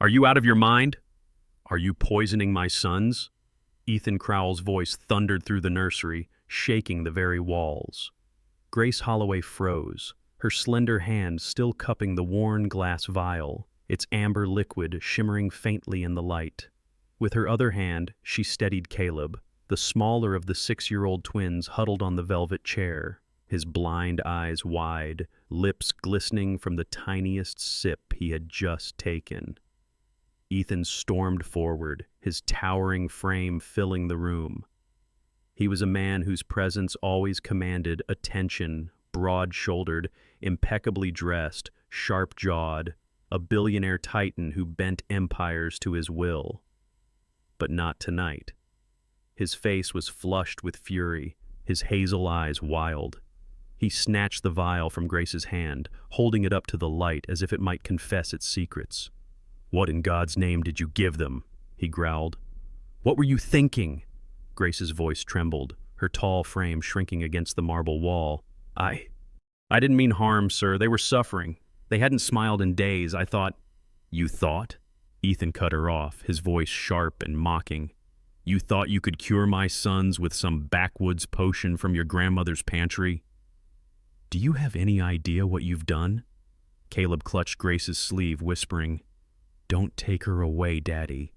Are you out of your mind? Are you poisoning my sons? Ethan Crowell's voice thundered through the nursery, shaking the very walls. Grace Holloway froze, her slender hand still cupping the worn glass vial, its amber liquid shimmering faintly in the light. With her other hand, she steadied Caleb, the smaller of the 6-year-old twins huddled on the velvet chair, his blind eyes wide, lips glistening from the tiniest sip he had just taken. Ethan stormed forward, his towering frame filling the room. He was a man whose presence always commanded attention, broad-shouldered, impeccably dressed, sharp-jawed, a billionaire titan who bent empires to his will. But not tonight. His face was flushed with fury, his hazel eyes wild. He snatched the vial from Grace's hand, holding it up to the light as if it might confess its secrets. "What in God's name did you give them?" he growled. "What were you thinking?" Grace's voice trembled, her tall frame shrinking against the marble wall. I didn't mean harm, sir. They were suffering. They hadn't smiled in days. I thought—" "You thought?" Ethan cut her off, his voice sharp and mocking. "You thought you could cure my sons with some backwoods potion from your grandmother's pantry? Do you have any idea what you've done?" Caleb clutched Grace's sleeve, whispering, "Don't take her away, Daddy."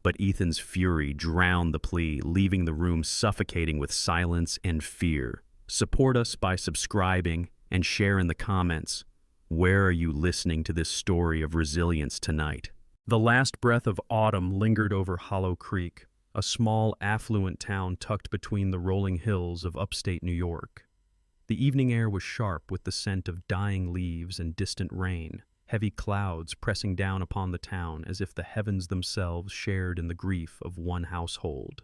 But Ethan's fury drowned the plea, leaving the room suffocating with silence and fear. Support us by subscribing and share in the comments. Where are you listening to this story of resilience tonight? The last breath of autumn lingered over Hollow Creek, a small, affluent town tucked between the rolling hills of upstate New York. The evening air was sharp with the scent of dying leaves and distant rain, heavy clouds pressing down upon the town as if the heavens themselves shared in the grief of one household.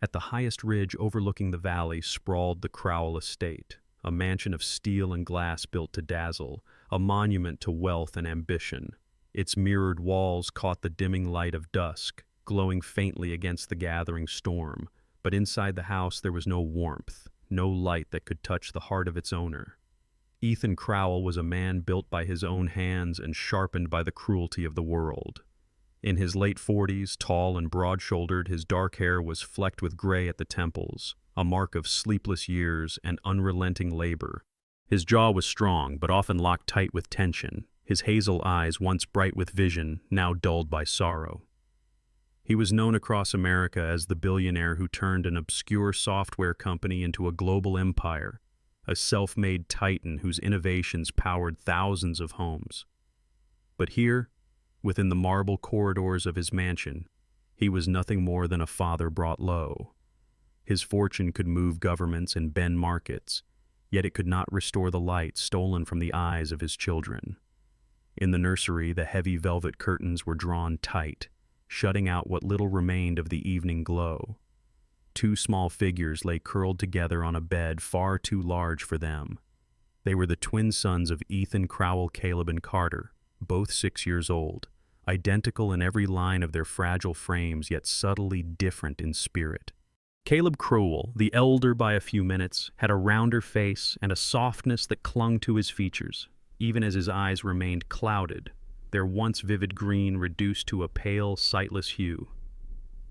At the highest ridge overlooking the valley sprawled the Crowell estate, a mansion of steel and glass built to dazzle, a monument to wealth and ambition. Its mirrored walls caught the dimming light of dusk, glowing faintly against the gathering storm, but inside the house there was no warmth, no light that could touch the heart of its owner. Ethan Crowell was a man built by his own hands and sharpened by the cruelty of the world. In his late 40s, tall and broad-shouldered, his dark hair was flecked with gray at the temples, a mark of sleepless years and unrelenting labor. His jaw was strong, but often locked tight with tension, his hazel eyes once bright with vision, now dulled by sorrow. He was known across America as the billionaire who turned an obscure software company into a global empire, a self-made titan whose innovations powered thousands of homes. But here, within the marble corridors of his mansion, he was nothing more than a father brought low. His fortune could move governments and bend markets, yet it could not restore the light stolen from the eyes of his children. In the nursery, the heavy velvet curtains were drawn tight, shutting out what little remained of the evening glow. 2 small figures lay curled together on a bed far too large for them. They were the twin sons of Ethan Crowell, Caleb, and Carter, both 6 years old, identical in every line of their fragile frames, yet subtly different in spirit. Caleb Crowell, the elder by a few minutes, had a rounder face and a softness that clung to his features, even as his eyes remained clouded, their once vivid green reduced to a pale, sightless hue.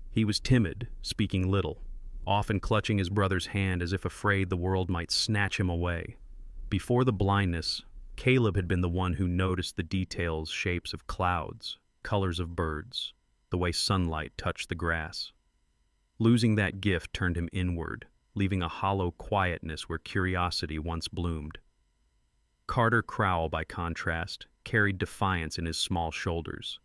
He was timid, speaking little, often clutching his brother's hand as if afraid the world might snatch him away. Before the blindness, Caleb had been the one who noticed the details, shapes of clouds, colors of birds, the way sunlight touched the grass. Losing that gift turned him inward, leaving a hollow quietness where curiosity once bloomed. Carter Crowell, by contrast, carried defiance in his small shoulders.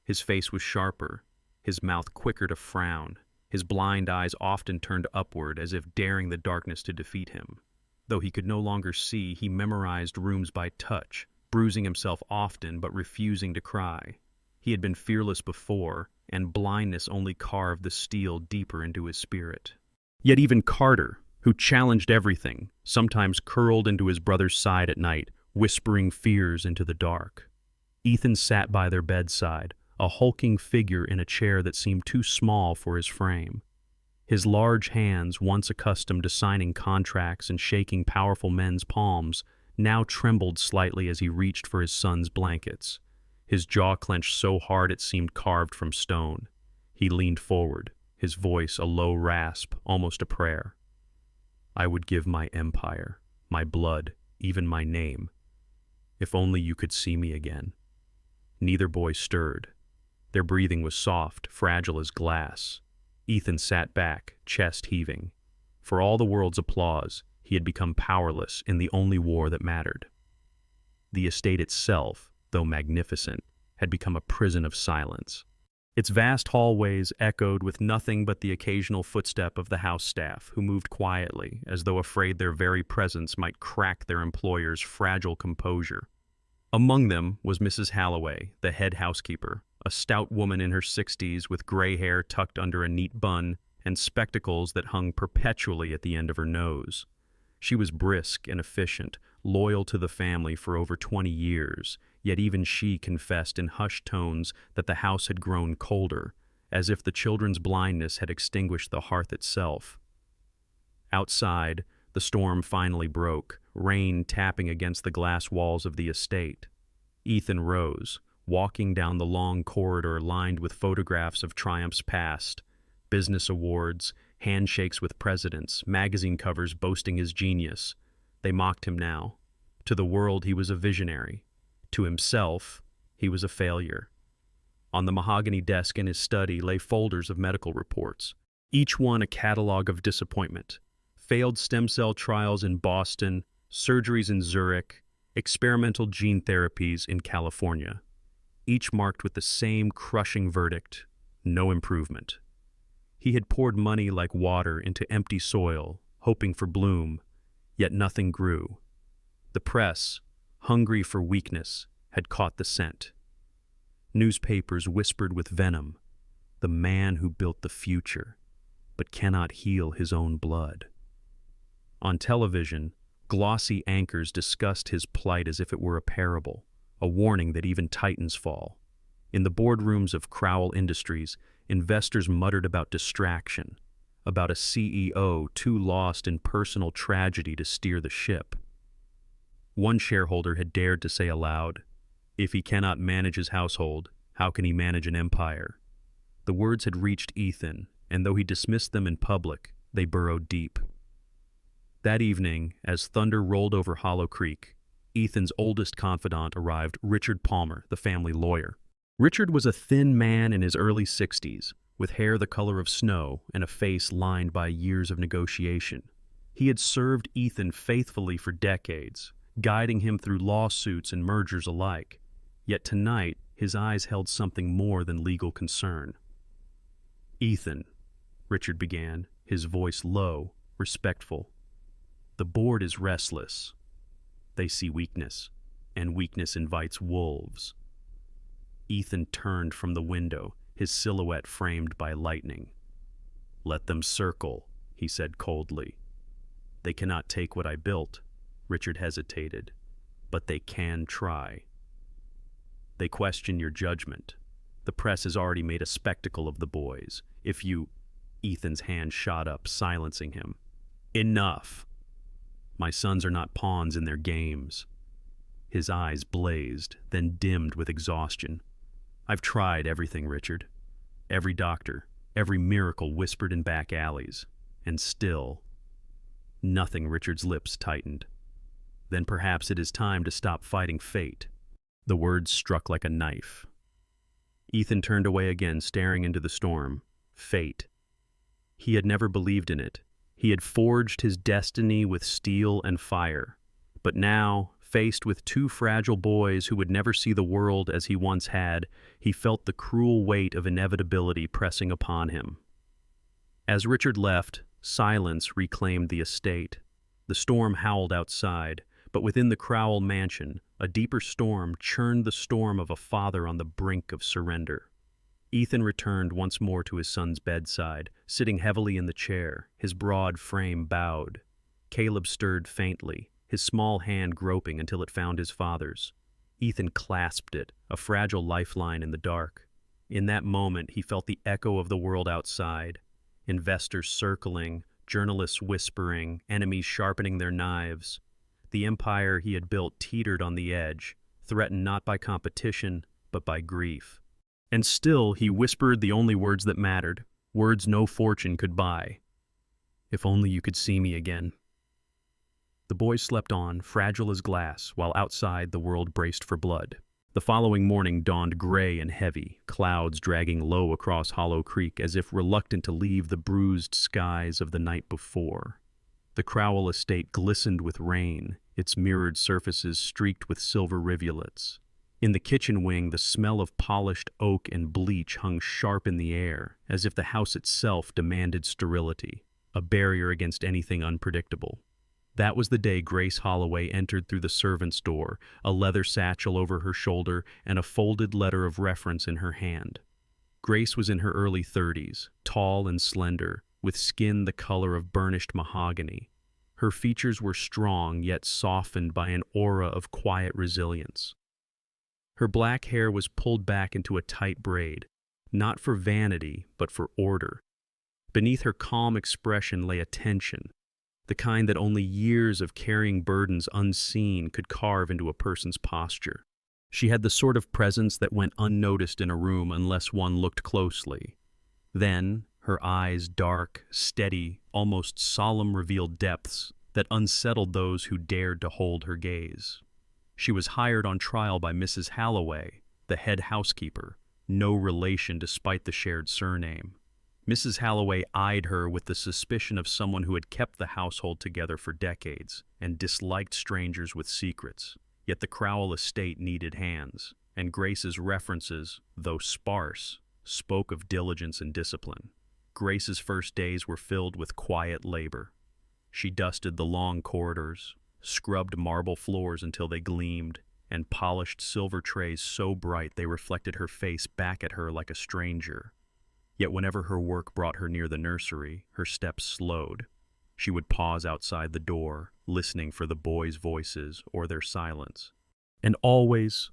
His face was sharper, his mouth quicker to frown, his blind eyes often turned upward as if daring the darkness to defeat him. Though he could no longer see, he memorized rooms by touch, bruising himself often but refusing to cry. He had been fearless before, and blindness only carved the steel deeper into his spirit. Yet even Carter, who challenged everything, sometimes curled into his brother's side at night, whispering fears into the dark. Ethan sat by their bedside, a hulking figure in a chair that seemed too small for his frame. His large hands, once accustomed to signing contracts and shaking powerful men's palms, now trembled slightly as he reached for his son's blankets. his jaw clenched so hard it seemed carved from stone. He leaned forward, his voice a low rasp, almost a prayer. I would give my empire, my blood, even my name, if only you could see me again. Neither boy stirred. Their breathing was soft, fragile as glass. Ethan sat back, chest heaving. For all the world's applause, he had become powerless in the only war that mattered. The estate itself, though magnificent, had become a prison of silence. Its vast hallways echoed with nothing but the occasional footstep of the house staff, who moved quietly, as though afraid their very presence might crack their employer's fragile composure. Among them was Mrs. Halloway, the head housekeeper, a stout woman in her 60s with gray hair tucked under a neat bun and spectacles that hung perpetually at the end of her nose. She was brisk and efficient, loyal to the family for over 20 years, yet even she confessed in hushed tones that the house had grown colder, as if the children's blindness had extinguished the hearth itself. Outside, the storm finally broke, rain tapping against the glass walls of the estate. Ethan rose, walking down the long corridor lined with photographs of triumphs past, business awards, handshakes with presidents, magazine covers boasting his genius. They mocked him now. To the world, he was a visionary. To himself, he was a failure. On the mahogany desk in his study lay folders of medical reports, each one a catalog of disappointment. Failed stem cell trials in Boston, surgeries in Zurich, experimental gene therapies in California, each marked with the same crushing verdict: no improvement. He had poured money like water into empty soil, hoping for bloom, yet nothing grew. The press, hungry for weakness, had caught the scent. Newspapers whispered with venom, the man who built the future, but cannot heal his own blood. On television, glossy anchors discussed his plight as if it were a parable, a warning that even titans fall. In the boardrooms of Crowell Industries, investors muttered about distraction, about a CEO too lost in personal tragedy to steer the ship. One shareholder had dared to say aloud, "If he cannot manage his household, how can he manage an empire?" The words had reached Ethan, and though he dismissed them in public, they burrowed deep. That evening, as thunder rolled over Hollow Creek, Ethan's oldest confidant arrived, Richard Palmer, the family lawyer. Richard was a thin man in his early 60s, with hair the color of snow and a face lined by years of negotiation. He had served Ethan faithfully for decades, guiding him through lawsuits and mergers alike. Yet tonight, his eyes held something more than legal concern. "Ethan," Richard began, his voice low, respectful. "The board is restless. They see weakness, and weakness invites wolves." Ethan turned from the window, his silhouette framed by lightning. "Let them circle," he said coldly. "They cannot take what I built," Richard hesitated, "but they can try. They question your judgment. The press has already made a spectacle of the boys. If you—" Ethan's hand shot up, silencing him. "Enough! My sons are not pawns in their games." His eyes blazed, then dimmed with exhaustion. "I've tried everything, Richard. Every doctor, every miracle whispered in back alleys. And still—" Nothing. Richard's lips tightened. "Then perhaps it is time to stop fighting fate." The words struck like a knife. Ethan turned away again, staring into the storm. Fate. He had never believed in it. He had forged his destiny with steel and fire. But now, faced with two fragile boys who would never see the world as he once had, he felt the cruel weight of inevitability pressing upon him. As Richard left, silence reclaimed the estate. The storm howled outside, but within the Crowell mansion, a deeper storm churned the storm of a father on the brink of surrender. Ethan returned once more to his son's bedside, sitting heavily in the chair, his broad frame bowed. Caleb stirred faintly, his small hand groping until it found his father's. Ethan clasped it, a fragile lifeline in the dark. In that moment, he felt the echo of the world outside. Investors circling, journalists whispering, enemies sharpening their knives. The empire he had built teetered on the edge, threatened not by competition, but by grief. And still he whispered the only words that mattered, words no fortune could buy. "If only you could see me again." The boys slept on, fragile as glass, while outside the world braced for blood. The following morning dawned gray and heavy, clouds dragging low across Hollow Creek as if reluctant to leave the bruised skies of the night before. The Crowell estate glistened with rain, its mirrored surfaces streaked with silver rivulets. In the kitchen wing, the smell of polished oak and bleach hung sharp in the air, as if the house itself demanded sterility, a barrier against anything unpredictable. That was the day Grace Holloway entered through the servant's door, a leather satchel over her shoulder and a folded letter of reference in her hand. Grace was in her early 30s, tall and slender, with skin the color of burnished mahogany. Her features were strong yet softened by an aura of quiet resilience. Her black hair was pulled back into a tight braid, not for vanity, but for order. Beneath her calm expression lay a tension, the kind that only years of carrying burdens unseen could carve into a person's posture. She had the sort of presence that went unnoticed in a room unless one looked closely. Then, her eyes dark, steady, almost solemn revealed depths that unsettled those who dared to hold her gaze. She was hired on trial by Mrs. Holloway, the head housekeeper, no relation despite the shared surname. Mrs. Holloway eyed her with the suspicion of someone who had kept the household together for decades and disliked strangers with secrets. Yet the Crowell estate needed hands, and Grace's references, though sparse, spoke of diligence and discipline. Grace's first days were filled with quiet labor. She dusted the long corridors, scrubbed marble floors until they gleamed, and polished silver trays so bright they reflected her face back at her like a stranger. Yet whenever her work brought her near the nursery, her steps slowed. She would pause outside the door, listening for the boys' voices or their silence. And always,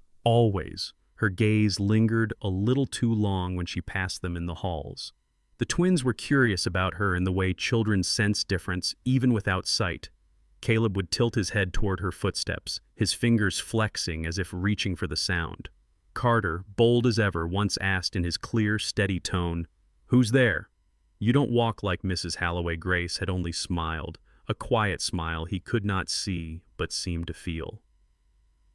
her gaze lingered a little too long when she passed them in the halls. The twins were curious about her in the way children sense difference even without sight. Caleb would tilt his head toward her footsteps, his fingers flexing as if reaching for the sound. Carter, bold as ever, once asked in his clear, steady tone, "Who's there?" "You don't walk like Mrs. Holloway." Grace had only smiled, a quiet smile he could not see but seemed to feel.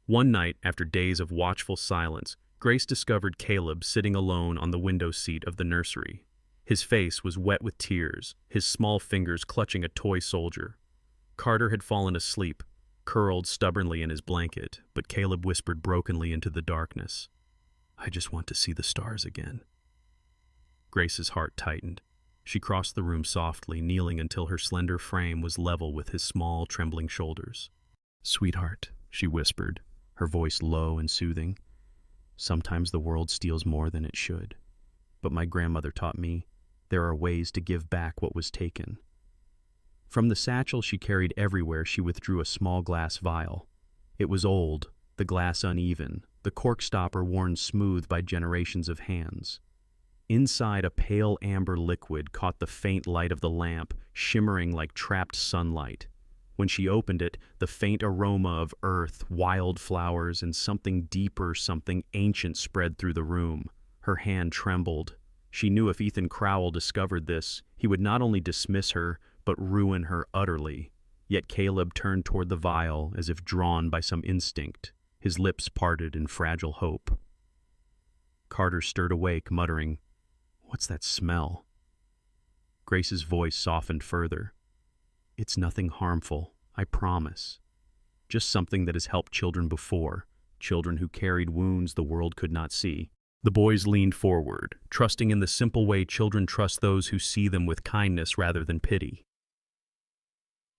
One night, after days of watchful silence, Grace discovered Caleb sitting alone on the window seat of the nursery. His face was wet with tears, his small fingers clutching a toy soldier. Carter had fallen asleep, curled stubbornly in his blanket, but Caleb whispered brokenly into the darkness, "I just want to see the stars again." Grace's heart tightened. She crossed the room softly, kneeling until her slender frame was level with his small, trembling shoulders. "Sweetheart," she whispered, her voice low and soothing, "sometimes the world steals more than it should. But my grandmother taught me there are ways to give back what was taken." From the satchel she carried everywhere she withdrew a small glass vial. It was old, the glass uneven, the cork stopper worn smooth by generations of hands. Inside, a pale amber liquid caught the faint light of the lamp, shimmering like trapped sunlight. When she opened it, the faint aroma of earth, wild flowers, and something deeper, something ancient spread through the room. Her hand trembled. She knew if Ethan Crowell discovered this, he would not only dismiss her, but ruin her utterly. Yet Caleb turned toward the vial as if drawn by some instinct, his lips parted in fragile hope. Carter stirred awake, muttering, "What's that smell?" Grace's voice softened further. "It's nothing harmful, I promise. Just something that has helped children before, children who carried wounds the world could not see." The boys leaned forward, trusting in the simple way children trust those who see them with kindness rather than pity.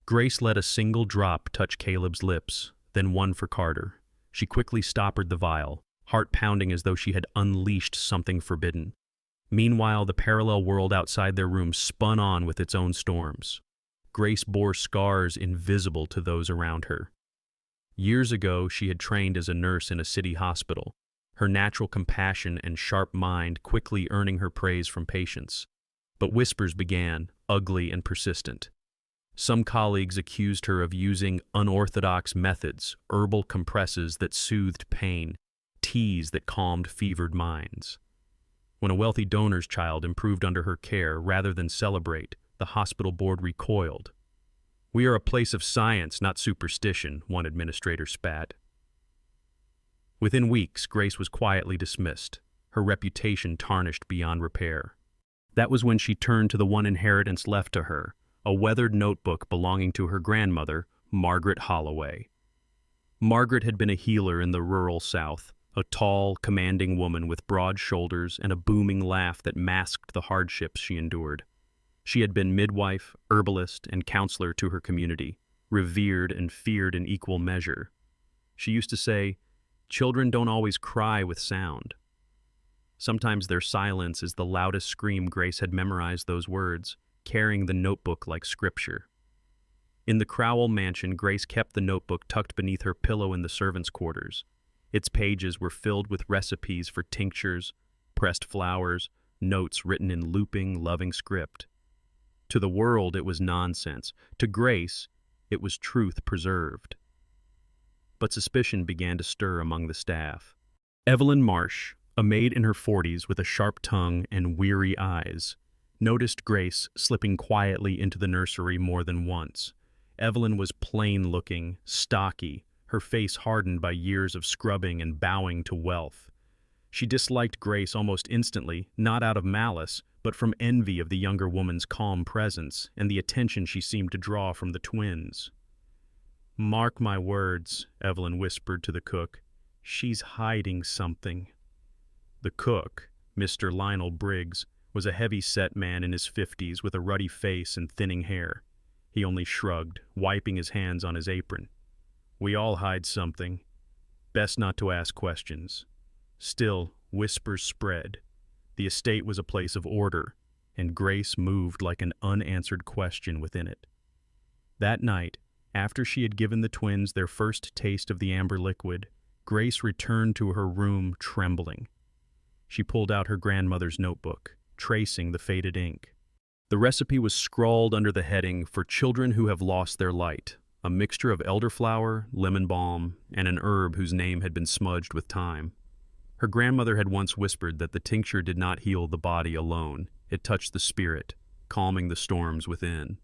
Grace let a single drop touch Caleb's lips, then one for Carter. She quickly stoppered the vial, heart pounding as though she had unleashed something forbidden. Meanwhile, the parallel world outside their room spun on with its own storms. Grace bore scars invisible to those around her. Years ago, she had trained as a nurse in a city hospital, her natural compassion and sharp mind quickly earning her praise from patients. But whispers began, ugly and persistent. Some colleagues accused her of using unorthodox methods, herbal compresses that soothed pain, teas that calmed fevered minds. When a wealthy donor's child improved under her care rather than celebrate, the hospital board recoiled. "We are a place of science, not superstition," one administrator spat. Within weeks, Grace was quietly dismissed, her reputation tarnished beyond repair. That was when she turned to the one inheritance left to her, a weathered notebook belonging to her grandmother, Margaret Holloway. Margaret had been a healer in the rural South, a tall, commanding woman with broad shoulders and a booming laugh that masked the hardships she endured. She had been midwife, herbalist, and counselor to her community, revered and feared in equal measure. She used to say, "Children don't always cry with sound." Sometimes their silence is the loudest scream. Grace had memorized those words, carrying the notebook like scripture. In the Crowell mansion, Grace kept the notebook tucked beneath her pillow in the servants' quarters. Its pages were filled with recipes for tinctures, pressed flowers, notes written in looping, loving script. To the world, it was nonsense. To Grace, it was truth preserved. But suspicion began to stir among the staff. Evelyn Marsh, a maid in her 40s with a sharp tongue and weary eyes, noticed Grace slipping quietly into the nursery more than once. Evelyn was plain-looking, stocky, her face hardened by years of scrubbing and bowing to wealth. She disliked Grace almost instantly, not out of malice, but from envy of the younger woman's calm presence and the attention she seemed to draw from the twins. "Mark my words," Evelyn whispered to the cook. "She's hiding something." The cook, Mr. Lionel Briggs, was a heavy-set man in his 50s with a ruddy face and thinning hair. He only shrugged, wiping his hands on his apron. "We all hide something. Best not to ask questions." Still, whispers spread. The estate was a place of order, and Grace moved like an unanswered question within it. That night, after she had given the twins their first taste of the amber liquid, Grace returned to her room trembling. She pulled out her grandmother's notebook, tracing the faded ink. The recipe was scrawled under the heading, "For children who have lost their light," a mixture of elderflower, lemon balm, and an herb whose name had been smudged with time. Her grandmother had once whispered that the tincture did not heal the body alone, it touched the spirit, calming the storms within.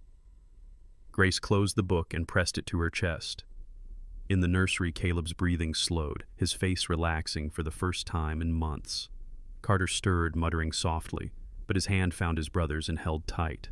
Grace closed the book and pressed it to her chest. In the nursery, Caleb's breathing slowed, his face relaxing for the first time in months. Carter stirred, muttering softly, but his hand found his brother's and held tight.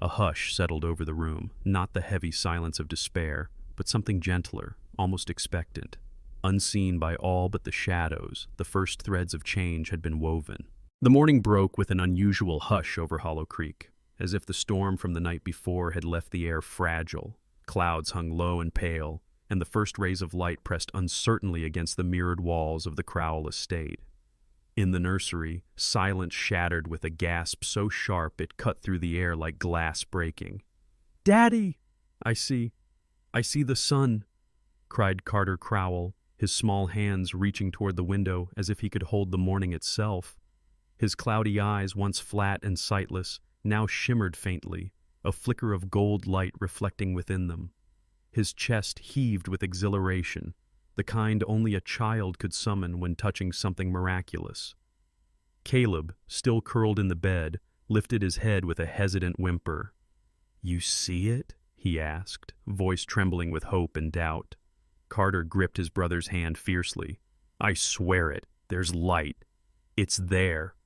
A hush settled over the room, not the heavy silence of despair, but something gentler, almost expectant. Unseen by all but the shadows, the first threads of change had been woven. The morning broke with an unusual hush over Hollow Creek, as if the storm from the night before had left the air fragile. Clouds hung low and pale, and the first rays of light pressed uncertainly against the mirrored walls of the Crowell estate. In the nursery, silence shattered with a gasp so sharp it cut through the air like glass breaking. "Daddy! I see the sun," cried Carter Crowell, his small hands reaching toward the window as if he could hold the morning itself. His cloudy eyes, once flat and sightless, now shimmered faintly, a flicker of gold light reflecting within them. His chest heaved with exhilaration, the kind only a child could summon when touching something miraculous. Caleb, still curled in the bed, lifted his head with a hesitant whimper. "You see it?" he asked, voice trembling with hope and doubt. Carter gripped his brother's hand fiercely. "I swear it. There's light. It's there."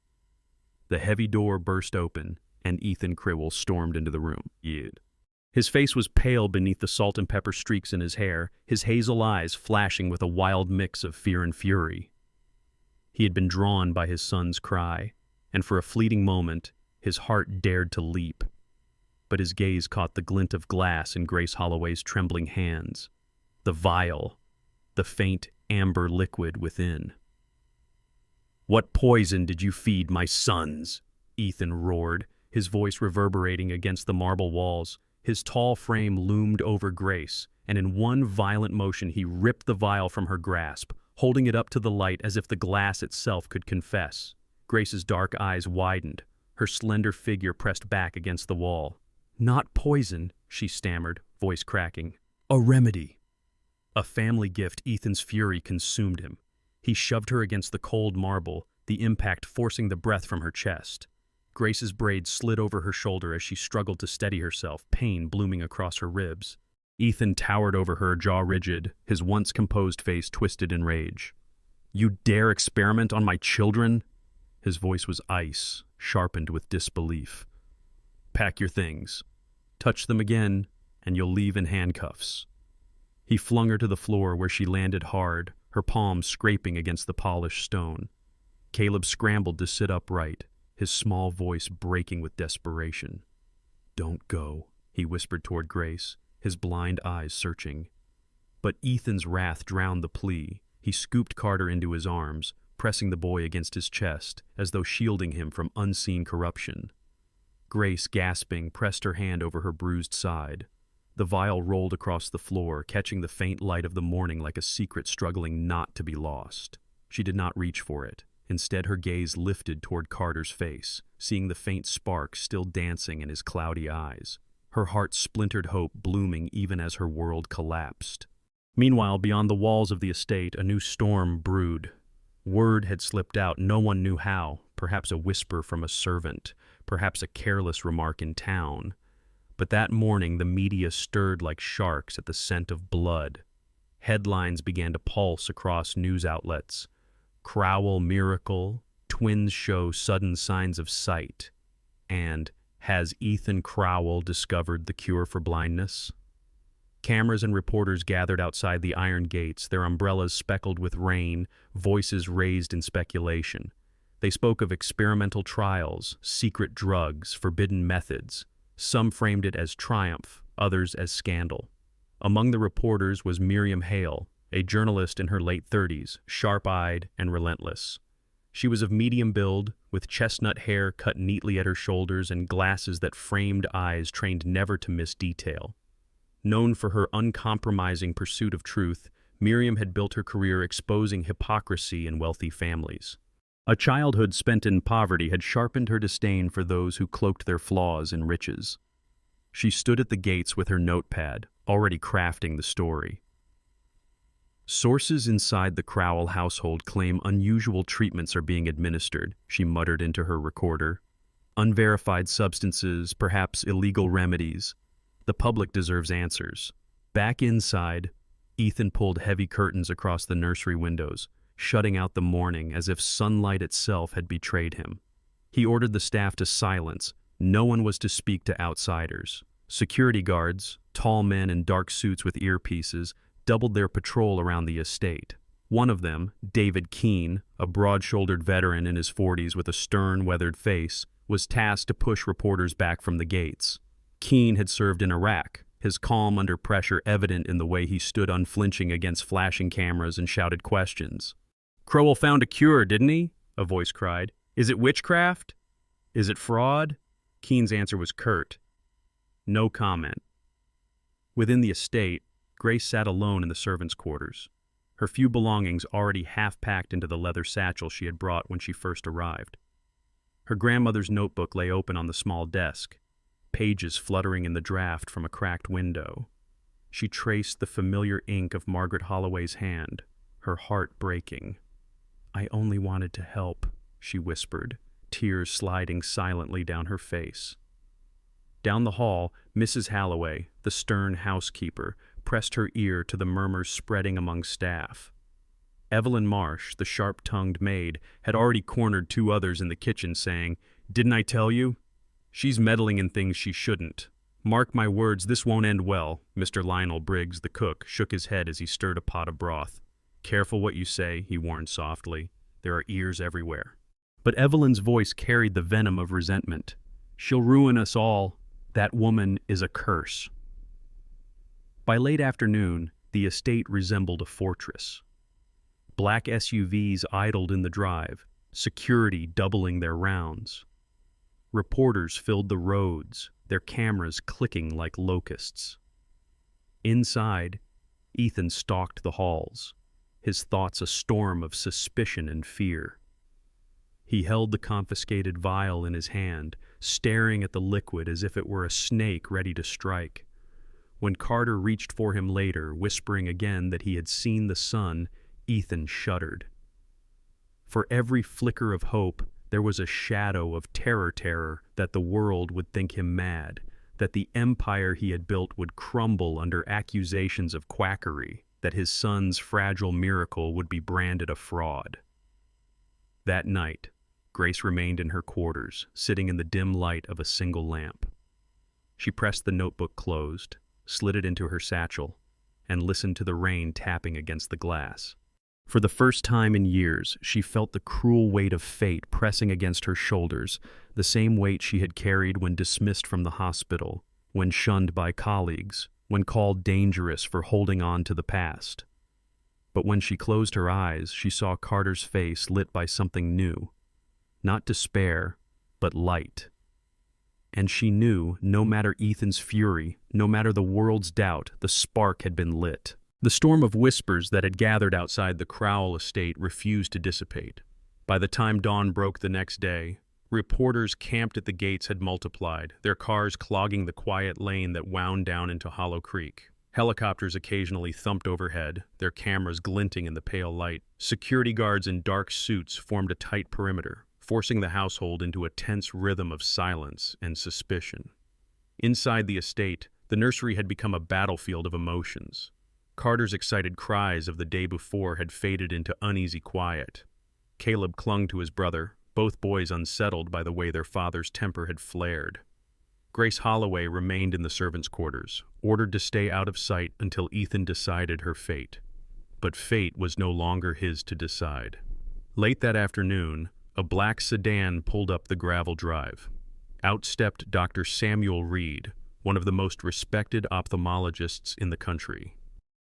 The heavy door burst open, and Ethan Crowell stormed into the room. His face was pale beneath the salt and pepper streaks in his hair, his hazel eyes flashing with a wild mix of fear and fury. He had been drawn by his son's cry, and for a fleeting moment, his heart dared to leap. But his gaze caught the glint of glass in Grace Holloway's trembling hands. The vial, the faint amber liquid within. "What poison did you feed my sons?" Ethan roared, his voice reverberating against the marble walls. His tall frame loomed over Grace, and in one violent motion he ripped the vial from her grasp, holding it up to the light as if the glass itself could confess. Grace's dark eyes widened, her slender figure pressed back against the wall. "Not poison," she stammered, voice cracking. "A remedy." A family gift. Ethan's fury consumed him. He shoved her against the cold marble, the impact forcing the breath from her chest. Grace's braid slid over her shoulder as she struggled to steady herself, pain blooming across her ribs. Ethan towered over her, jaw rigid, his once composed face twisted in rage. "You dare experiment on my children?" His voice was ice, sharpened with disbelief. "Pack your things. Touch them again, and you'll leave in handcuffs." He flung her to the floor where she landed hard, her palms scraping against the polished stone. Caleb scrambled to sit upright, his small voice breaking with desperation. "Don't go," he whispered toward Grace, his blind eyes searching. But Ethan's wrath drowned the plea. He scooped Carter into his arms, pressing the boy against his chest, as though shielding him from unseen corruption. Grace, gasping, pressed her hand over her bruised side. The vial rolled across the floor, catching the faint light of the morning like a secret struggling not to be lost. She did not reach for it. Instead, her gaze lifted toward Carter's face, seeing the faint spark still dancing in his cloudy eyes. Her heart-splintered hope blooming even as her world collapsed. Meanwhile, beyond the walls of the estate, a new storm brewed. Word had slipped out, no one knew how, perhaps a whisper from a servant, perhaps a careless remark in town. But that morning the media stirred like sharks at the scent of blood. Headlines began to pulse across news outlets. Crowell miracle, twins show sudden signs of sight, and has Ethan Crowell discovered the cure for blindness? Cameras and reporters gathered outside the iron gates, their umbrellas speckled with rain, voices raised in speculation. They spoke of experimental trials, secret drugs, forbidden methods. Some framed it as triumph, others as scandal. Among the reporters was Miriam Hale, a journalist in her late 30s, sharp-eyed and relentless. She was of medium build, with chestnut hair cut neatly at her shoulders and glasses that framed eyes trained never to miss detail. Known for her uncompromising pursuit of truth, Miriam had built her career exposing hypocrisy in wealthy families. A childhood spent in poverty had sharpened her disdain for those who cloaked their flaws in riches. She stood at the gates with her notepad, already crafting the story. "Sources inside the Crowell household claim unusual treatments are being administered," she muttered into her recorder. "Unverified substances, perhaps illegal remedies. The public deserves answers." Back inside, Ethan pulled heavy curtains across the nursery windows, shutting out the morning as if sunlight itself had betrayed him. He ordered the staff to silence. No one was to speak to outsiders. Security guards, tall men in dark suits with earpieces, doubled their patrol around the estate. One of them, David Keene, a broad-shouldered veteran in his 40s with a stern, weathered face, was tasked to push reporters back from the gates. Keene had served in Iraq, his calm under pressure evident in the way he stood unflinching against flashing cameras and shouted questions. "Crowell found a cure, didn't he?" a voice cried. "Is it witchcraft? Is it fraud?" Keene's answer was curt. No comment. Within the estate, Grace sat alone in the servants' quarters, her few belongings already half-packed into the leather satchel she had brought when she first arrived. Her grandmother's notebook lay open on the small desk, pages fluttering in the draft from a cracked window. She traced the familiar ink of Margaret Holloway's hand, her heart breaking. "I only wanted to help," she whispered, tears sliding silently down her face. Down the hall, Mrs. Holloway, the stern housekeeper, pressed her ear to the murmurs spreading among staff. Evelyn Marsh, the sharp-tongued maid, had already cornered two others in the kitchen, saying, "Didn't I tell you? She's meddling in things she shouldn't. Mark my words, this won't end well." Mr. Lionel Briggs, the cook, shook his head as he stirred a pot of broth. "Careful what you say," he warned softly. "There are ears everywhere." But Evelyn's voice carried the venom of resentment. "She'll ruin us all. That woman is a curse." By late afternoon, the estate resembled a fortress. Black SUVs idled in the drive, security doubling their rounds. Reporters filled the roads, their cameras clicking like locusts. Inside, Ethan stalked the halls, his thoughts a storm of suspicion and fear. He held the confiscated vial in his hand, staring at the liquid as if it were a snake ready to strike. When Carter reached for him later, whispering again that he had seen the sun, Ethan shuddered. For every flicker of hope, there was a shadow of terror that the world would think him mad, that the empire he had built would crumble under accusations of quackery, that his son's fragile miracle would be branded a fraud. That night, Grace remained in her quarters, sitting in the dim light of a single lamp. She pressed the notebook closed, slid it into her satchel, and listened to the rain tapping against the glass. For the first time in years, she felt the cruel weight of fate pressing against her shoulders, the same weight she had carried when dismissed from the hospital, when shunned by colleagues, when called dangerous for holding on to the past. But when she closed her eyes, she saw Carter's face lit by something new. Not despair, but light. And she knew, no matter Ethan's fury, no matter the world's doubt, the spark had been lit. The storm of whispers that had gathered outside the Crowell estate refused to dissipate. By the time dawn broke the next day, reporters camped at the gates had multiplied, their cars clogging the quiet lane that wound down into Hollow Creek. Helicopters occasionally thumped overhead, their cameras glinting in the pale light. Security guards in dark suits formed a tight perimeter, forcing the household into a tense rhythm of silence and suspicion. Inside the estate, the nursery had become a battlefield of emotions. Carter's excited cries of the day before had faded into uneasy quiet. Caleb clung to his brother, both boys unsettled by the way their father's temper had flared. Grace Holloway remained in the servants' quarters, ordered to stay out of sight until Ethan decided her fate. But fate was no longer his to decide. Late that afternoon, a black sedan pulled up the gravel drive. Out stepped Dr. Samuel Reed, one of the most respected ophthalmologists in the country.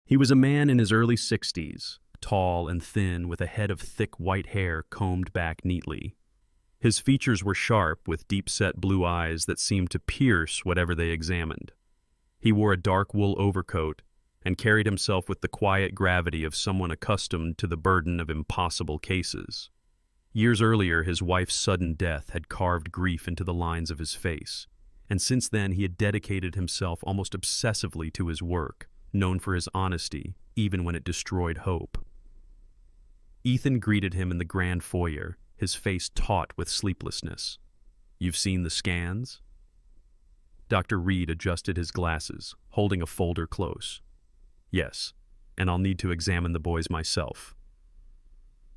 He was a man in his early 60s, tall and thin with a head of thick white hair combed back neatly. His features were sharp with deep-set blue eyes that seemed to pierce whatever they examined. He wore a dark wool overcoat and carried himself with the quiet gravity of someone accustomed to the burden of impossible cases. Years earlier, his wife's sudden death had carved grief into the lines of his face, and since then he had dedicated himself almost obsessively to his work, known for his honesty, even when it destroyed hope. Ethan greeted him in the grand foyer, his face taut with sleeplessness. "You've seen the scans?" Dr. Reed adjusted his glasses, holding a folder close. "Yes, and I'll need to examine the boys myself."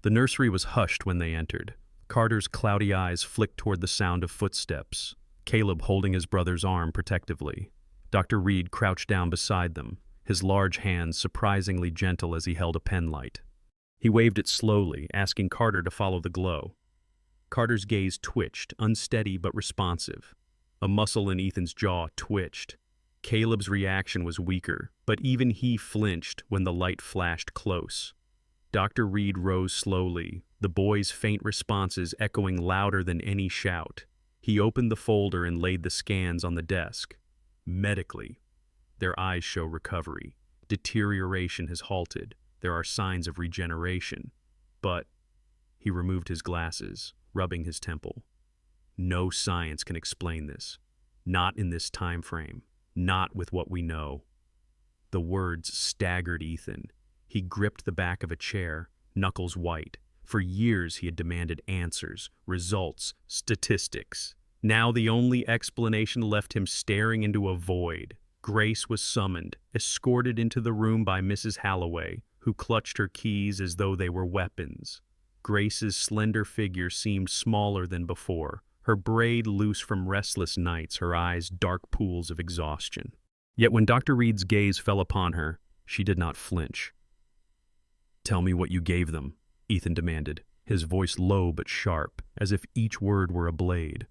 The nursery was hushed when they entered. Carter's cloudy eyes flicked toward the sound of footsteps, Caleb holding his brother's arm protectively. Dr. Reed crouched down beside them, his large hands surprisingly gentle as he held a penlight. He waved it slowly, asking Carter to follow the glow. Carter's gaze twitched, unsteady but responsive. A muscle in Ethan's jaw twitched. Caleb's reaction was weaker, but even he flinched when the light flashed close. Dr. Reed rose slowly, the boys' faint responses echoing louder than any shout. He opened the folder and laid the scans on the desk. Medically, their eyes show recovery. Deterioration has halted. There are signs of regeneration. But, he removed his glasses, rubbing his temple. No science can explain this. Not in this time frame. Not with what we know. The words staggered Ethan. He gripped the back of a chair, knuckles white. For years he had demanded answers, results, statistics. Now the only explanation left him staring into a void. Grace was summoned, escorted into the room by Mrs. Holloway, who clutched her keys as though they were weapons. Grace's slender figure seemed smaller than before, her braid loose from restless nights, her eyes dark pools of exhaustion. Yet when Dr. Reed's gaze fell upon her, she did not flinch. "Tell me what you gave them," Ethan demanded, his voice low but sharp, as if each word were a blade.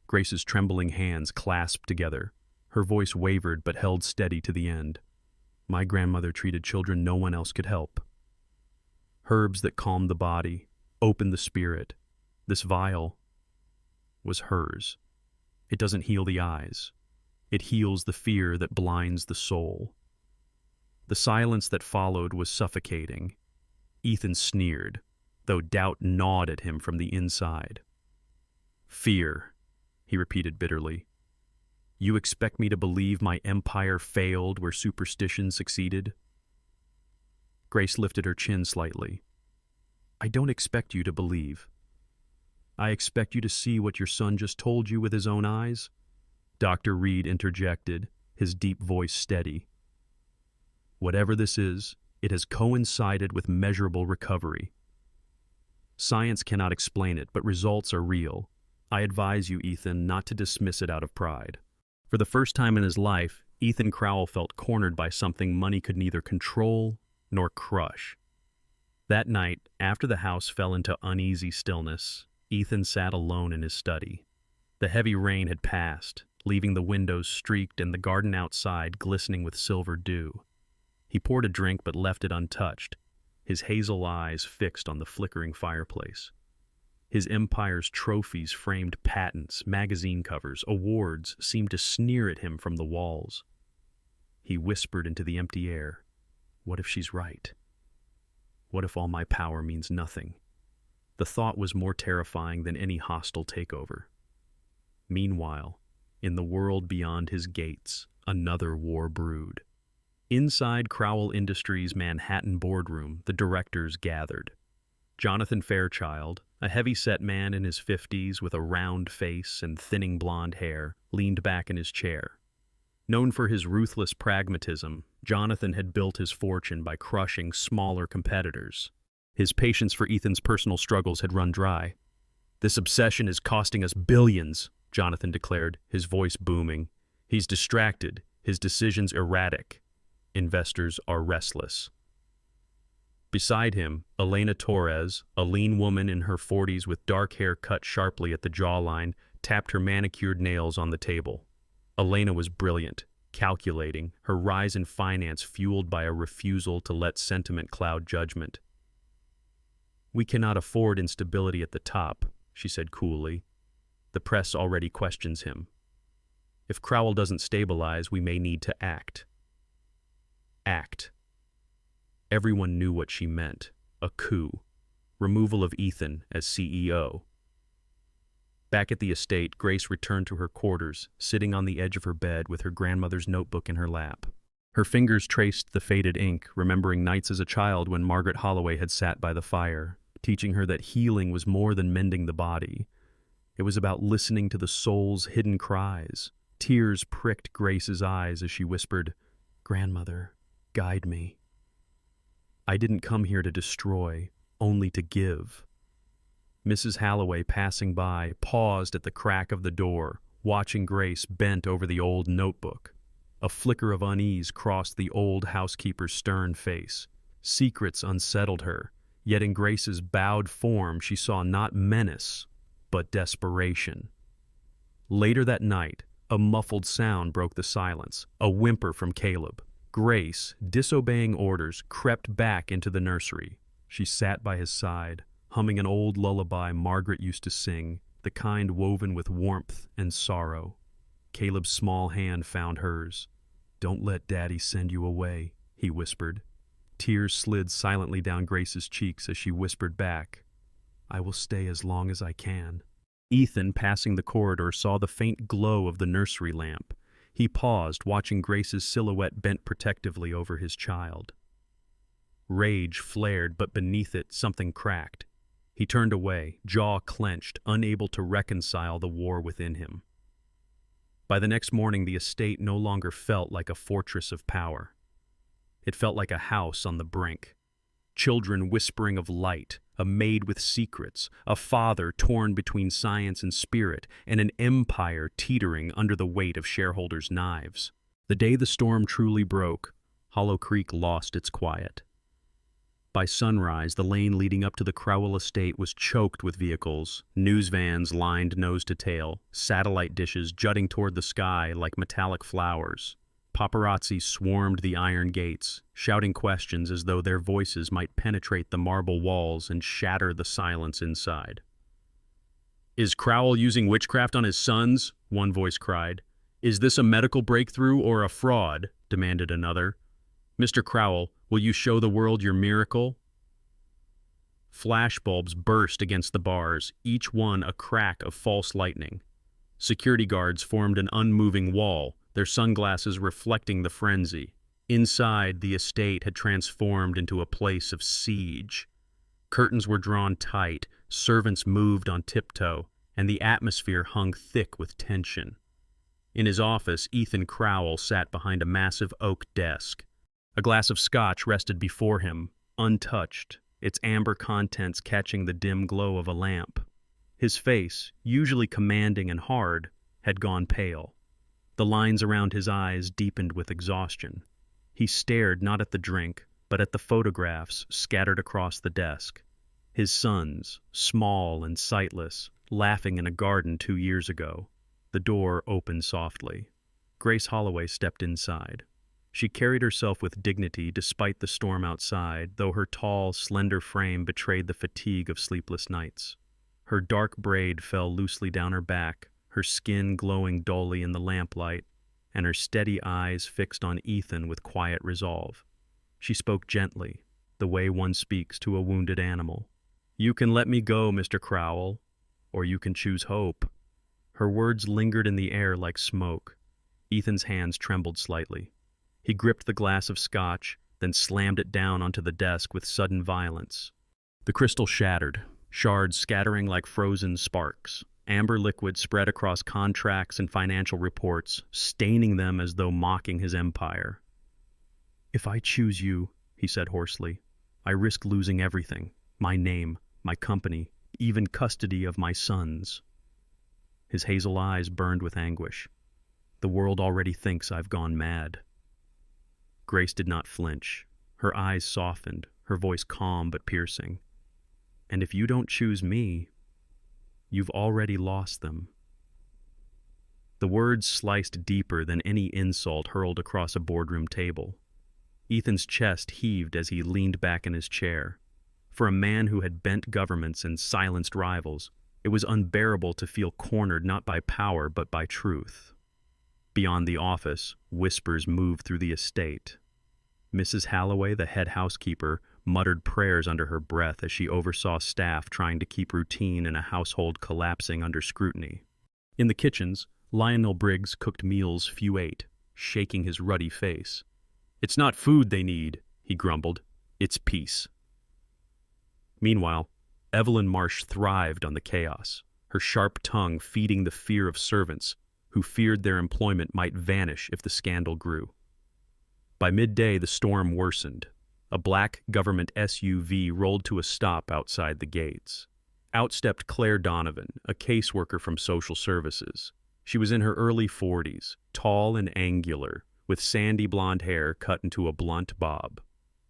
Grace's trembling hands clasped together. Her voice wavered but held steady to the end. "My grandmother treated children no one else could help. Herbs that calmed the body, opened the spirit. This vial was hers. It doesn't heal the eyes. It heals the fear that blinds the soul." The silence that followed was suffocating. Ethan sneered, though doubt gnawed at him from the inside. "Fear," he repeated bitterly. "You expect me to believe my empire failed where superstition succeeded?" Grace lifted her chin slightly. I don't expect you to believe. I expect you to see what your son just told you with his own eyes. Dr. Reed interjected, his deep voice steady. Whatever this is, it has coincided with measurable recovery. Science cannot explain it, but results are real. I advise you, Ethan, not to dismiss it out of pride. For the first time in his life, Ethan Crowell felt cornered by something money could neither control nor crush. That night, after the house fell into uneasy stillness, Ethan sat alone in his study. The heavy rain had passed, leaving the windows streaked and the garden outside glistening with silver dew. He poured a drink but left it untouched, his hazel eyes fixed on the flickering fireplace. His empire's trophies framed patents, magazine covers, awards seemed to sneer at him from the walls. He whispered into the empty air, "What if she's right? What if all my power means nothing?" The thought was more terrifying than any hostile takeover. Meanwhile, in the world beyond his gates, another war brewed. Inside Crowell Industries' Manhattan boardroom, the directors gathered. Jonathan Fairchild, a heavy-set man in his 50s with a round face and thinning blonde hair, leaned back in his chair. Known for his ruthless pragmatism, Jonathan had built his fortune by crushing smaller competitors. His patience for Ethan's personal struggles had run dry. "This obsession is costing us billions," Jonathan declared, his voice booming. "He's distracted, his decisions erratic. Investors are restless." Beside him, Elena Torres, a lean woman in her 40s with dark hair cut sharply at the jawline, tapped her manicured nails on the table. Elena was brilliant, calculating, her rise in finance fueled by a refusal to let sentiment cloud judgment. "We cannot afford instability at the top," she said coolly. "The press already questions him. If Crowell doesn't stabilize, we may need to act." Act. Everyone knew what she meant. A coup. Removal of Ethan as CEO. Back at the estate, Grace returned to her quarters, sitting on the edge of her bed with her grandmother's notebook in her lap. Her fingers traced the faded ink, remembering nights as a child when Margaret Holloway had sat by the fire, teaching her that healing was more than mending the body. It was about listening to the soul's hidden cries. Tears pricked Grace's eyes as she whispered, "Grandmother, guide me. I didn't come here to destroy, only to give." Mrs. Holloway, passing by, paused at the crack of the door, watching Grace bent over the old notebook. A flicker of unease crossed the old housekeeper's stern face. Secrets unsettled her, yet in Grace's bowed form she saw not menace, but desperation. Later that night, a muffled sound broke the silence, a whimper from Caleb. Grace, disobeying orders, crept back into the nursery. She sat by his side, humming an old lullaby Margaret used to sing, the kind woven with warmth and sorrow. Caleb's small hand found hers. "Don't let Daddy send you away," he whispered. Tears slid silently down Grace's cheeks as she whispered back, "I will stay as long as I can." Ethan, passing the corridor, saw the faint glow of the nursery lamp. He paused, watching Grace's silhouette bent protectively over his child. Rage flared, but beneath it something cracked. He turned away, jaw clenched, unable to reconcile the war within him. By the next morning, the estate no longer felt like a fortress of power. It felt like a house on the brink. Children whispering of light, a maid with secrets, a father torn between science and spirit, and an empire teetering under the weight of shareholders' knives. The day the storm truly broke, Hollow Creek lost its quiet. By sunrise, the lane leading up to the Crowell estate was choked with vehicles, news vans lined nose to tail, satellite dishes jutting toward the sky like metallic flowers. Paparazzi swarmed the iron gates, shouting questions as though their voices might penetrate the marble walls and shatter the silence inside. "Is Crowell using witchcraft on his sons?" one voice cried. "Is this a medical breakthrough or a fraud?" demanded another. "Mr. Crowell, will you show the world your miracle?" Flashbulbs burst against the bars, each one a crack of false lightning. Security guards formed an unmoving wall, their sunglasses reflecting the frenzy. Inside, the estate had transformed into a place of siege. Curtains were drawn tight, servants moved on tiptoe, and the atmosphere hung thick with tension. In his office, Ethan Crowell sat behind a massive oak desk. A glass of scotch rested before him, untouched, its amber contents catching the dim glow of a lamp. His face, usually commanding and hard, had gone pale. The lines around his eyes deepened with exhaustion. He stared not at the drink, but at the photographs scattered across the desk. His sons, small and sightless, laughing in a garden 2 years ago. The door opened softly. Grace Holloway stepped inside. She carried herself with dignity despite the storm outside, though her tall, slender frame betrayed the fatigue of sleepless nights. Her dark braid fell loosely down her back, her skin glowing dully in the lamplight, and her steady eyes fixed on Ethan with quiet resolve. She spoke gently, the way one speaks to a wounded animal. "You can let me go, Mr. Crowell, or you can choose hope." Her words lingered in the air like smoke. Ethan's hands trembled slightly. He gripped the glass of scotch, then slammed it down onto the desk with sudden violence. The crystal shattered, shards scattering like frozen sparks. Amber liquid spread across contracts and financial reports, staining them as though mocking his empire. "If I choose you," he said hoarsely, "I risk losing everything, my name, my company, even custody of my sons." His hazel eyes burned with anguish. "The world already thinks I've gone mad." Grace did not flinch. Her eyes softened, her voice calm but piercing. "And if you don't choose me, you've already lost them." The words sliced deeper than any insult hurled across a boardroom table. Ethan's chest heaved as he leaned back in his chair. For a man who had bent governments and silenced rivals, it was unbearable to feel cornered not by power but by truth. Beyond the office, whispers moved through the estate. Mrs. Holloway, the head housekeeper, muttered prayers under her breath as she oversaw staff trying to keep routine in a household collapsing under scrutiny. In the kitchens, Lionel Briggs cooked meals few ate, shaking his ruddy face. "It's not food they need," he grumbled. "It's peace." Meanwhile, Evelyn Marsh thrived on the chaos, her sharp tongue feeding the fear of servants who feared their employment might vanish if the scandal grew. By midday, the storm worsened. A black government SUV rolled to a stop outside the gates. Out stepped Claire Donovan, a caseworker from social services. She was in her early 40s, tall and angular, with sandy blonde hair cut into a blunt bob.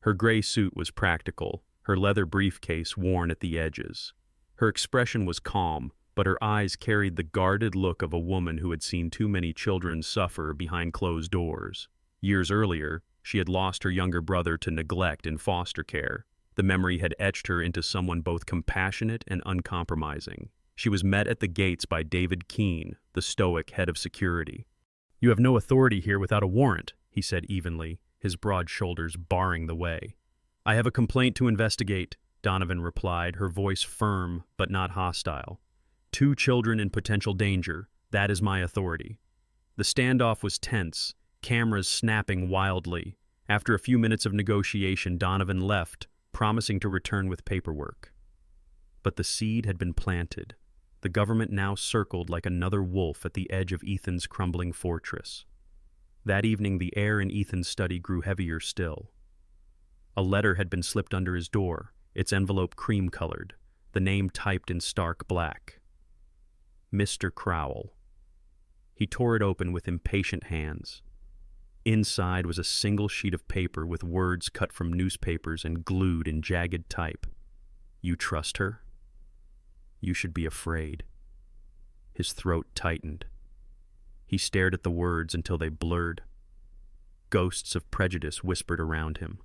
Her gray suit was practical, her leather briefcase worn at the edges. Her expression was calm, but her eyes carried the guarded look of a woman who had seen too many children suffer behind closed doors. Years earlier, she had lost her younger brother to neglect in foster care. The memory had etched her into someone both compassionate and uncompromising. She was met at the gates by David Keene, the stoic head of security. "You have no authority here without a warrant," he said evenly, his broad shoulders barring the way. "I have a complaint to investigate," Donovan replied, her voice firm but not hostile. "2 children in potential danger. That is my authority." The standoff was tense, cameras snapping wildly. After a few minutes of negotiation, Donovan left, promising to return with paperwork. But the seed had been planted. The government now circled like another wolf at the edge of Ethan's crumbling fortress. That evening, the air in Ethan's study grew heavier still. A letter had been slipped under his door, its envelope cream-colored, the name typed in stark black. Mr. Crowell. He tore it open with impatient hands. Inside was a single sheet of paper with words cut from newspapers and glued in jagged type. "You trust her? You should be afraid." His throat tightened. He stared at the words until they blurred. Ghosts of prejudice whispered around him.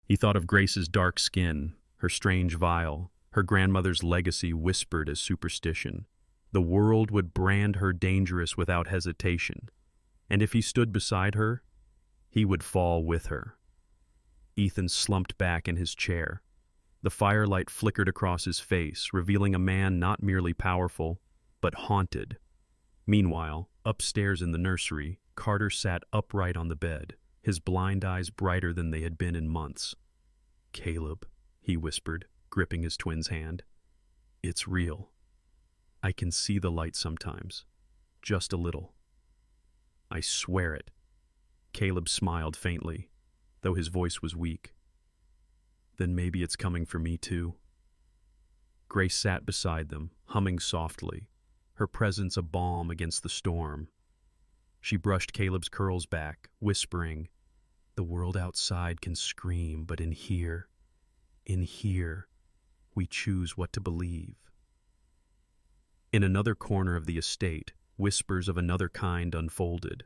He thought of Grace's dark skin, her strange vial, her grandmother's legacy whispered as superstition. The world would brand her dangerous without hesitation, and if he stood beside her, he would fall with her. Ethan slumped back in his chair. The firelight flickered across his face, revealing a man not merely powerful, but haunted. Meanwhile, upstairs in the nursery, Carter sat upright on the bed, his blind eyes brighter than they had been in months. "Caleb," he whispered, gripping his twin's hand. "It's real. I can see the light sometimes. Just a little. I swear it." Caleb smiled faintly, though his voice was weak. "Then maybe it's coming for me too." Grace sat beside them, humming softly, her presence a balm against the storm. She brushed Caleb's curls back, whispering, "The world outside can scream, but in here, we choose what to believe." In another corner of the estate, whispers of another kind unfolded.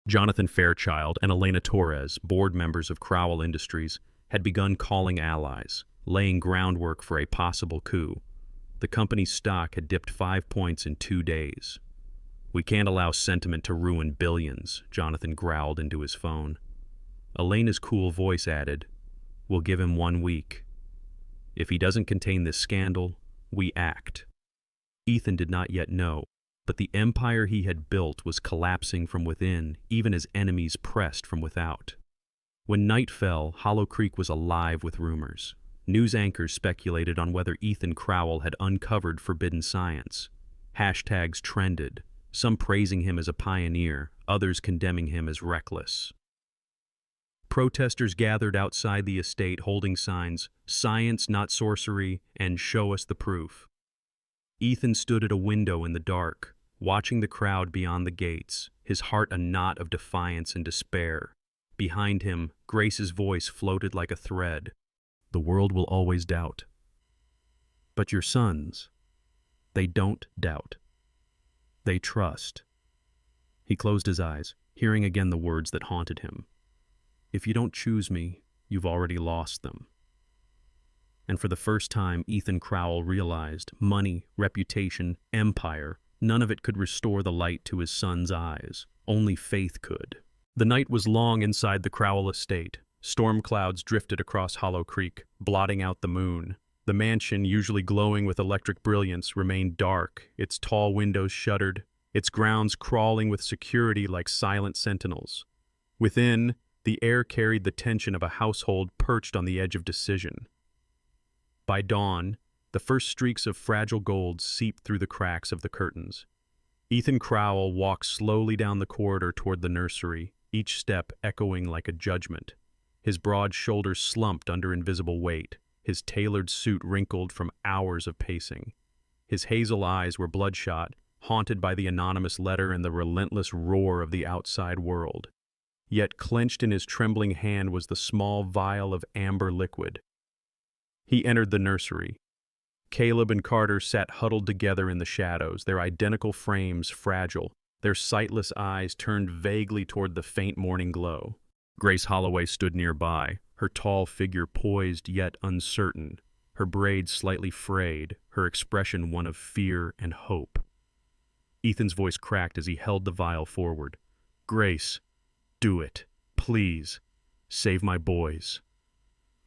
Jonathan Fairchild and Elena Torres, board members of Crowell Industries, had begun calling allies, laying groundwork for a possible coup. The company's stock had dipped 5 points in 2 days. "We can't allow sentiment to ruin billions," Jonathan growled into his phone. Elena's cool voice added, "We'll give him 1 week. If he doesn't contain this scandal, we act." Ethan did not yet know, but the empire he had built was collapsing from within, even as enemies pressed from without. When night fell, Hollow Creek was alive with rumors. News anchors speculated on whether Ethan Crowell had uncovered forbidden science. Hashtags trended, some praising him as a pioneer, others condemning him as reckless. Protesters gathered outside the estate holding signs, "Science, not sorcery," and "Show us the proof." Ethan stood at a window in the dark, watching the crowd beyond the gates, his heart a knot of defiance and despair. Behind him, Grace's voice floated like a thread. "The world will always doubt. But your sons, they don't doubt. They trust." He closed his eyes, hearing again the words that haunted him. "If you don't choose me, you've already lost them." And for the first time, Ethan Crowell realized money, reputation, empire, none of it could restore the light to his son's eyes. Only faith could. The night was long inside the Crowell estate. Storm clouds drifted across Hollow Creek, blotting out the moon. The mansion, usually glowing with electric brilliance, remained dark, its tall windows shuttered, its grounds crawling with security like silent sentinels. Within, the air carried the tension of a household perched on the edge of decision. By dawn, the first streaks of fragile gold seeped through the cracks of the curtains. Ethan Crowell walked slowly down the corridor toward the nursery, each step echoing like a judgment. His broad shoulders slumped under invisible weight, his tailored suit wrinkled from hours of pacing. His hazel eyes were bloodshot, haunted by the anonymous letter and the relentless roar of the outside world. Yet clenched in his trembling hand was the small vial of amber liquid. He entered the nursery. Caleb and Carter sat huddled together in the shadows, their identical frames fragile, their sightless eyes turned vaguely toward the faint morning glow. Grace Holloway stood nearby, her tall figure poised yet uncertain, her braids slightly frayed, her expression one of fear and hope. Ethan's voice cracked as he held the vial forward. "Grace, do it. Please. Save my boys."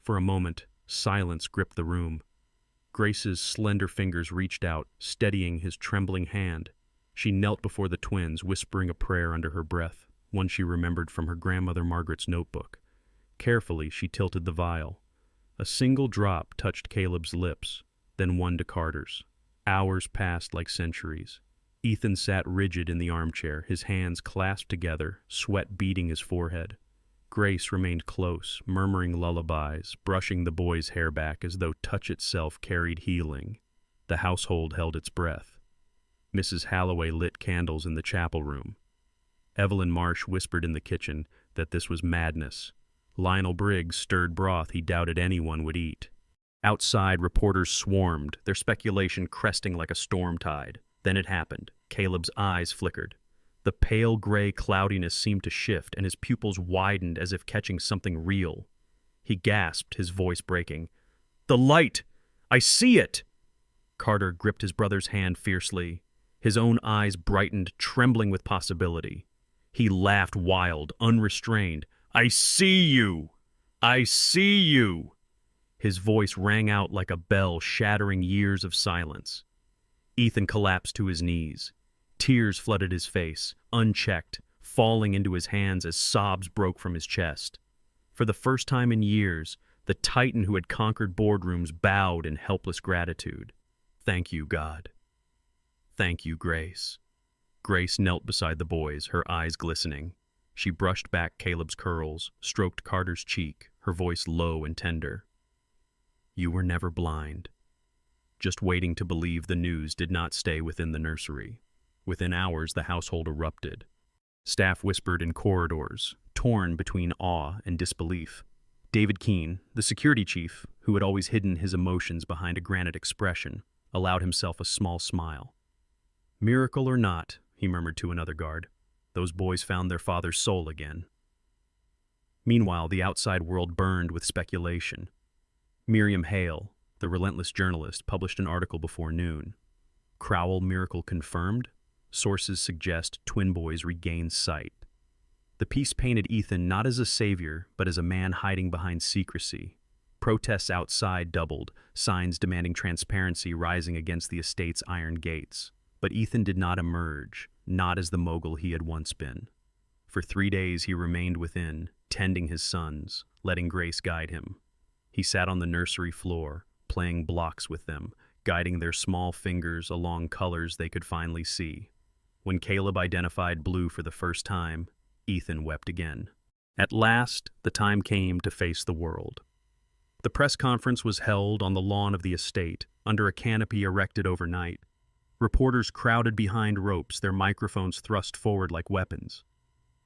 For a moment, silence gripped the room. Grace's slender fingers reached out, steadying his trembling hand. She knelt before the twins, whispering a prayer under her breath, one she remembered from her grandmother Margaret's notebook. Carefully, she tilted the vial. A single drop touched Caleb's lips, then one to Carter's. Hours passed like centuries. Ethan sat rigid in the armchair, his hands clasped together, sweat beading his forehead. Grace remained close, murmuring lullabies, brushing the boy's hair back as though touch itself carried healing. The household held its breath. Mrs. Halloway lit candles in the chapel room. Evelyn Marsh whispered in the kitchen that this was madness. Lionel Briggs stirred broth he doubted anyone would eat. Outside, reporters swarmed, their speculation cresting like a storm tide. Then it happened. Caleb's eyes flickered. The pale gray cloudiness seemed to shift, and his pupils widened as if catching something real. He gasped, his voice breaking. "The light! I see it!" Carter gripped his brother's hand fiercely. His own eyes brightened, trembling with possibility. He laughed wild, unrestrained. "I see you! I see you!" His voice rang out like a bell shattering years of silence. Ethan collapsed to his knees. Tears flooded his face, unchecked, falling into his hands as sobs broke from his chest. For the first time in years, The titan who had conquered boardrooms bowed in helpless gratitude. Thank you, God. Thank you, Grace. Grace knelt beside the boys, her eyes glistening. She brushed back Caleb's curls, stroked Carter's cheek, her voice low and tender. You were never blind. Just waiting to believe the news did not stay within the nursery. Within hours, the household erupted. Staff whispered in corridors, torn between awe and disbelief. David Keene, the security chief, who had always hidden his emotions behind a granite expression, allowed himself a small smile. Miracle or not, he murmured to another guard, those boys found their father's soul again. Meanwhile, the outside world burned with speculation. Miriam Hale, the relentless journalist, published an article before noon. Crowell miracle confirmed? Sources suggest twin boys regained sight. The piece painted Ethan not as a savior, but as a man hiding behind secrecy. Protests outside doubled, signs demanding transparency rising against the estate's iron gates. But Ethan did not emerge, not as the mogul he had once been. For 3 days he remained within, tending his sons, letting Grace guide him. He sat on the nursery floor, playing blocks with them, guiding their small fingers along colors they could finally see. When Caleb identified blue for the first time, Ethan wept again. At last, the time came to face the world. The press conference was held on the lawn of the estate, under a canopy erected overnight. Reporters crowded behind ropes, their microphones thrust forward like weapons.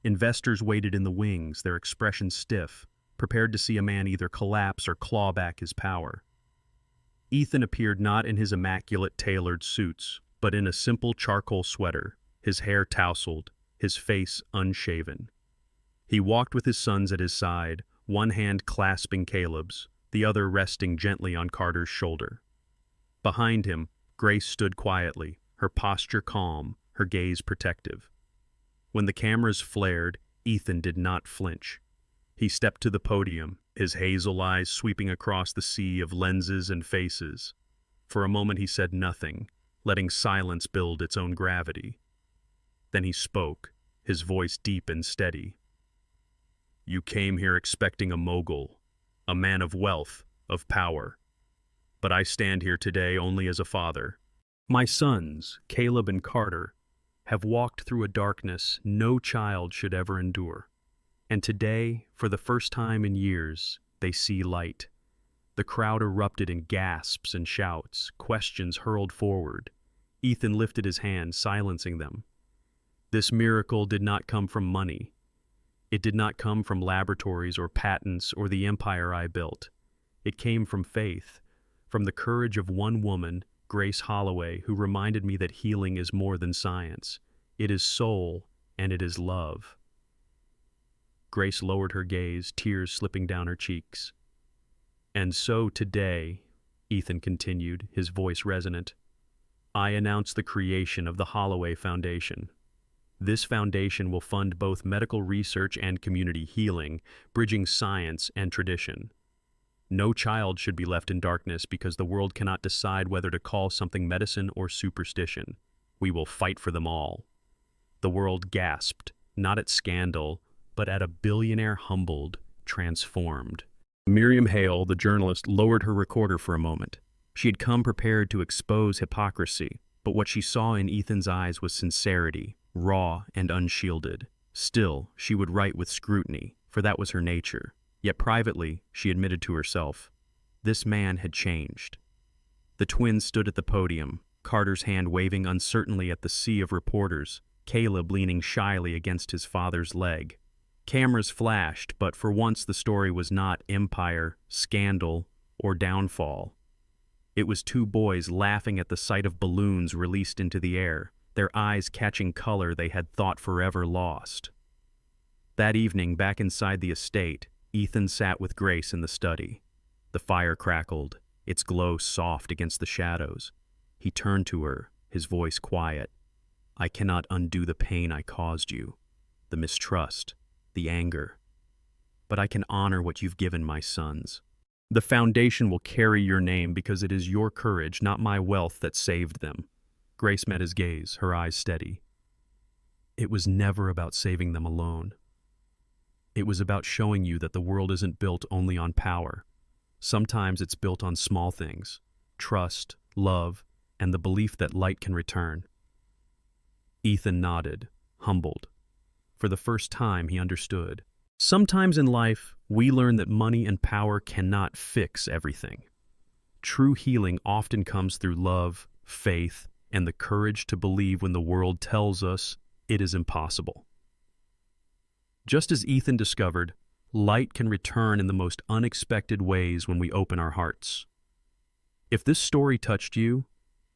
Investors waited in the wings, their expressions stiff, prepared to see a man either collapse or claw back his power. Ethan appeared not in his immaculate tailored suits, but in a simple charcoal sweater, his hair tousled, his face unshaven. He walked with his sons at his side, one hand clasping Caleb's, the other resting gently on Carter's shoulder. Behind him, Grace stood quietly, her posture calm, her gaze protective. When the cameras flared, Ethan did not flinch. He stepped to the podium, his hazel eyes sweeping across the sea of lenses and faces. For a moment he said nothing, letting silence build its own gravity. Then he spoke, his voice deep and steady. You came here expecting a mogul, a man of wealth, of power. But I stand here today only as a father. My sons, Caleb and Carter, have walked through a darkness no child should ever endure. And today, for the first time in years, they see light. The crowd erupted in gasps and shouts, questions hurled forward. Ethan lifted his hand, silencing them. This miracle did not come from money. It did not come from laboratories or patents or the empire I built. It came from faith, from the courage of one woman, Grace Holloway, who reminded me that healing is more than science. It is soul, and it is love. Grace lowered her gaze, tears slipping down her cheeks. And so today, Ethan continued, his voice resonant, I announce the creation of the Holloway Foundation. This foundation will fund both medical research and community healing, bridging science and tradition. No child should be left in darkness because the world cannot decide whether to call something medicine or superstition. We will fight for them all. The world gasped, not at scandal, but at a billionaire humbled, transformed. Miriam Hale, the journalist, lowered her recorder for a moment. She had come prepared to expose hypocrisy, but what she saw in Ethan's eyes was sincerity, raw and unshielded. Still, she would write with scrutiny, for that was her nature. Yet privately, she admitted to herself, this man had changed. The twins stood at the podium, Carter's hand waving uncertainly at the sea of reporters, Caleb leaning shyly against his father's leg. Cameras flashed, but for once the story was not empire, scandal, or downfall. It was two boys laughing at the sight of balloons released into the air, their eyes catching color they had thought forever lost. That evening, back inside the estate, Ethan sat with Grace in the study. The fire crackled, its glow soft against the shadows. He turned to her, his voice quiet. I cannot undo the pain I caused you, the mistrust, the anger. But I can honor what you've given my sons. The foundation will carry your name because it is your courage, not my wealth, that saved them. Grace met his gaze, her eyes steady. It was never about saving them alone. It was about showing you that the world isn't built only on power. Sometimes it's built on small things: trust, love, and the belief that light can return. Ethan nodded, humbled. For the first time, he understood. Sometimes in life, we learn that money and power cannot fix everything. True healing often comes through love, faith, and the courage to believe when the world tells us it is impossible. Just as Ethan discovered, light can return in the most unexpected ways when we open our hearts. If this story touched you,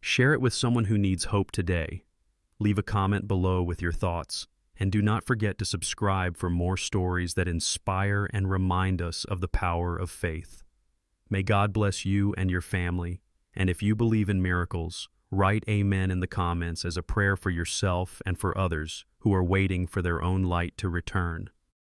share it with someone who needs hope today. Leave a comment below with your thoughts, and do not forget to subscribe for more stories that inspire and remind us of the power of faith. May God bless you and your family, and if you believe in miracles, write Amen in the comments as a prayer for yourself and for others who are waiting for their own light to return.